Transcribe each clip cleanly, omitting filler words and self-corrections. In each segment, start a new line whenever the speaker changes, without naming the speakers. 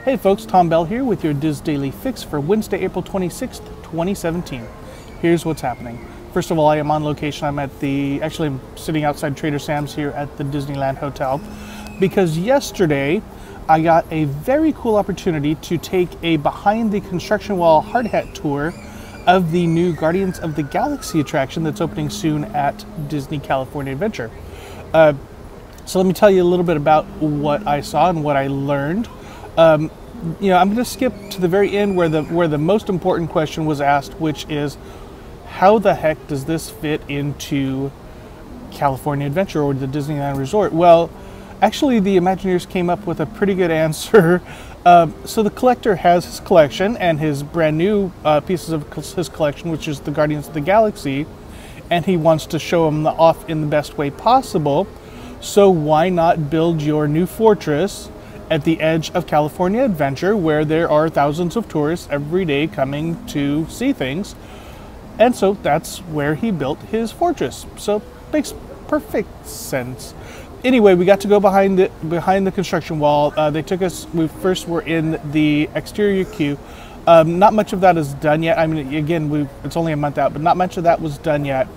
Hey folks, Tom Bell here with your Diz Daily Fix for Wednesday, April 26th, 2017. Here's what's happening. First of all, I am on location. I'm sitting outside Trader Sam's here at the Disneyland Hotel because yesterday I got a very cool opportunity to take a behind the construction wall hard hat tour of the new Guardians of the Galaxy attraction that's opening soon at Disney California Adventure. So let me tell you a little bit about what I saw and what I learned. I'm going to skip to the very end where the most important question was asked, which is, how the heck does this fit into California Adventure or the Disneyland Resort? Well, actually, the Imagineers came up with a pretty good answer. So the collector has his collection and his brand new pieces of his collection, which is the Guardians of the Galaxy, and he wants to show them off in the best way possible. So why not build your new fortress at the edge of California Adventure, where there are thousands of tourists every day coming to see things? And so that's where he built his fortress. So makes perfect sense. Anyway, we got to go behind the construction wall. They took us. We first were in the exterior queue. Not much of that is done yet. I mean, again, it's only a month out, but not much of that was done yet.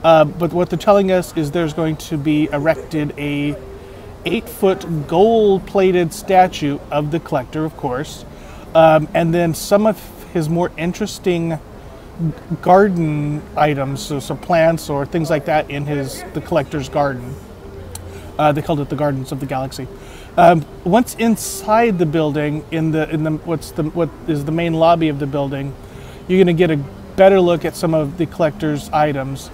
But what they're telling us is there's going to be erected a 8-foot gold-plated statue of the collector, of course, and then some of his more interesting garden items, so plants or things like that in the collector's garden. They called it the Gardens of the Galaxy. Once inside the building, what is the main lobby of the building, you're going to get a better look at some of the collector's items.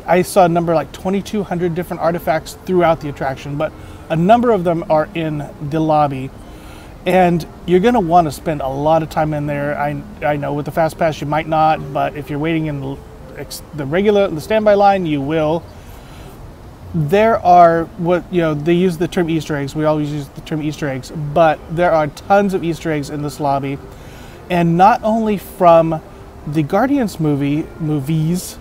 I saw a number like 2,200 different artifacts throughout the attraction, but a number of them are in the lobby. And you're going to want to spend a lot of time in there. I know with the Fast Pass you might not, but if you're waiting in the standby line, you will. There are they use the term Easter eggs. We always use the term Easter eggs, but there are tons of Easter eggs in this lobby, and not only from the Guardians movies,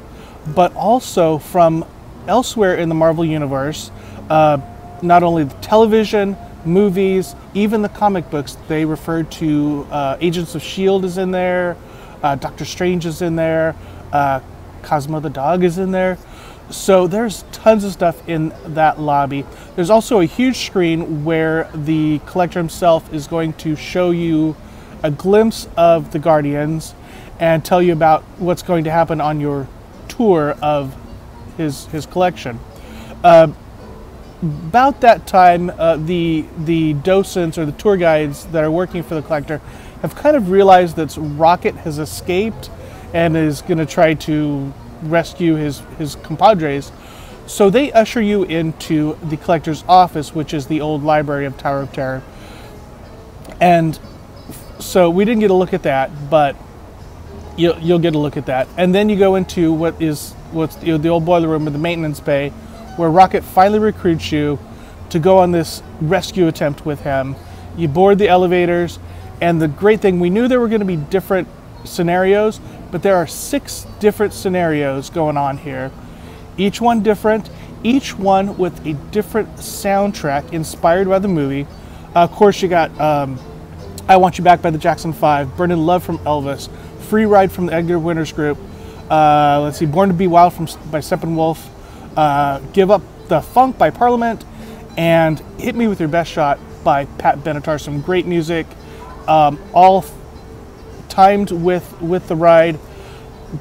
but also from elsewhere in the Marvel Universe. Not only the television, movies, even the comic books. They refer to Agents of S.H.I.E.L.D. is in there, Doctor Strange is in there, Cosmo the dog is in there. So there's tons of stuff in that lobby. There's also a huge screen where the collector himself is going to show you a glimpse of the Guardians and tell you about what's going to happen on your tour of his collection. About that time, the docents or the tour guides that are working for the collector have kind of realized that Rocket has escaped and is going to try to rescue his compadres. So they usher you into the collector's office, which is the old library of Tower of Terror. And so we didn't get a look at that, but you'll get a look at that. And then you go into what's the old boiler room or the maintenance bay, where Rocket finally recruits you to go on this rescue attempt with him. You board the elevators, and the great thing, we knew there were going to be different scenarios, but there are 6 different scenarios going on here. Each one different, each one with a different soundtrack inspired by the movie. Of course, you got I Want You Back by the Jackson 5, Burning Love from Elvis, Free Ride from the Edgar Winters Group, let's see, Born to Be Wild by Steppenwolf, Give Up the Funk by Parliament, and Hit Me With Your Best Shot by Pat Benatar. Some great music, all timed with the ride.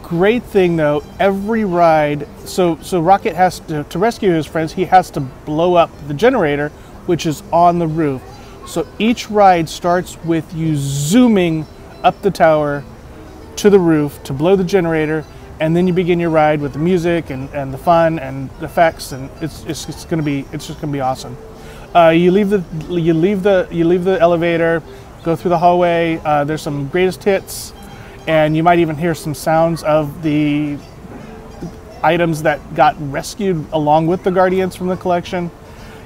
Great thing though, every ride, so Rocket has to rescue his friends, he has to blow up the generator, which is on the roof. So each ride starts with you zooming up the tower to the roof to blow the generator, and then you begin your ride with the music and the fun and the effects, and it's just gonna be awesome. You leave the elevator, go through the hallway. There's some greatest hits, and you might even hear some sounds of the items that got rescued along with the Guardians from the collection.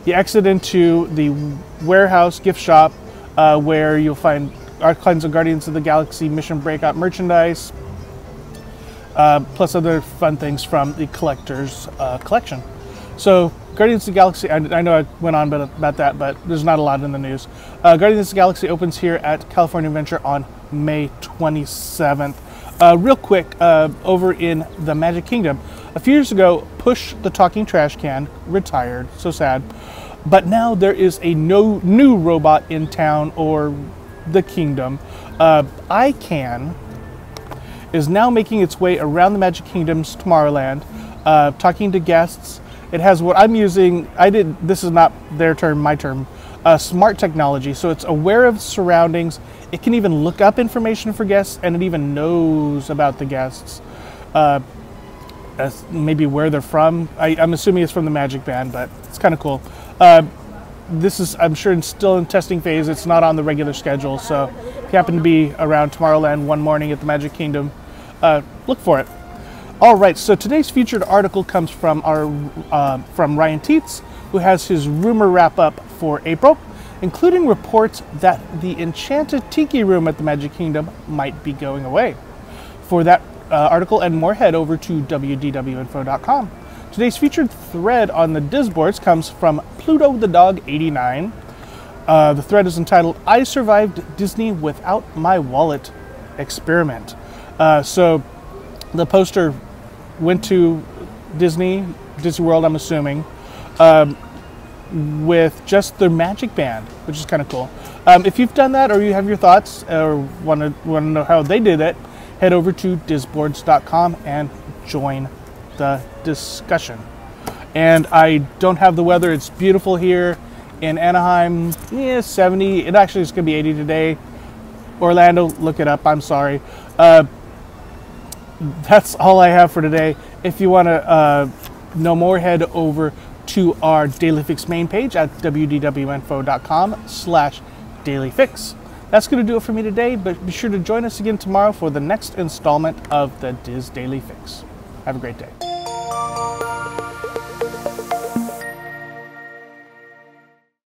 You exit into the warehouse gift shop, where you'll find all kinds of Guardians of the Galaxy Mission Breakout merchandise, plus other fun things from the collector's collection. So Guardians of the Galaxy, I know I went on about that, but there's not a lot in the news. Guardians of the Galaxy opens here at California Adventure on May 27th. Real quick, over in the Magic Kingdom, a few years ago, Push the Talking Trash Can retired, so sad. But now there is a new robot in town or the kingdom. ICANN is now making its way around the Magic Kingdom's Tomorrowland, talking to guests. It has what I'm using, this is not their term, my term, smart technology. So it's aware of surroundings. It can even look up information for guests, and it even knows about the guests. Maybe where they're from. I'm assuming it's from the Magic Band, but it's kind of cool. This is, I'm sure, still in testing phase. It's not on the regular schedule, so if you happen to be around Tomorrowland one morning at the Magic Kingdom, look for it. All right, so today's featured article comes from from Ryan Teets, who has his rumor wrap-up for April, including reports that the Enchanted Tiki Room at the Magic Kingdom might be going away. For that article and more, head over to wdwinfo.com. Today's featured thread on the Disboards comes from Pluto the Dog 89. The thread is entitled, "I Survived Disney Without My Wallet Experiment." So the poster went to Disney World, I'm assuming, with just their Magic Band, which is kind of cool. If you've done that, or you have your thoughts, or want to know how they did it, head over to disboards.com and join the discussion. And I don't have the weather. It's beautiful here in Anaheim. 70. It actually is going to be 80 today. Orlando, look it up. I'm sorry. That's all I have for today. If you want to know more, head over to our Daily Fix main page at wdwinfo.com/dailyfix. That's going to do it for me today, but be sure to join us again tomorrow for the next installment of the Diz Daily Fix. Have a great day.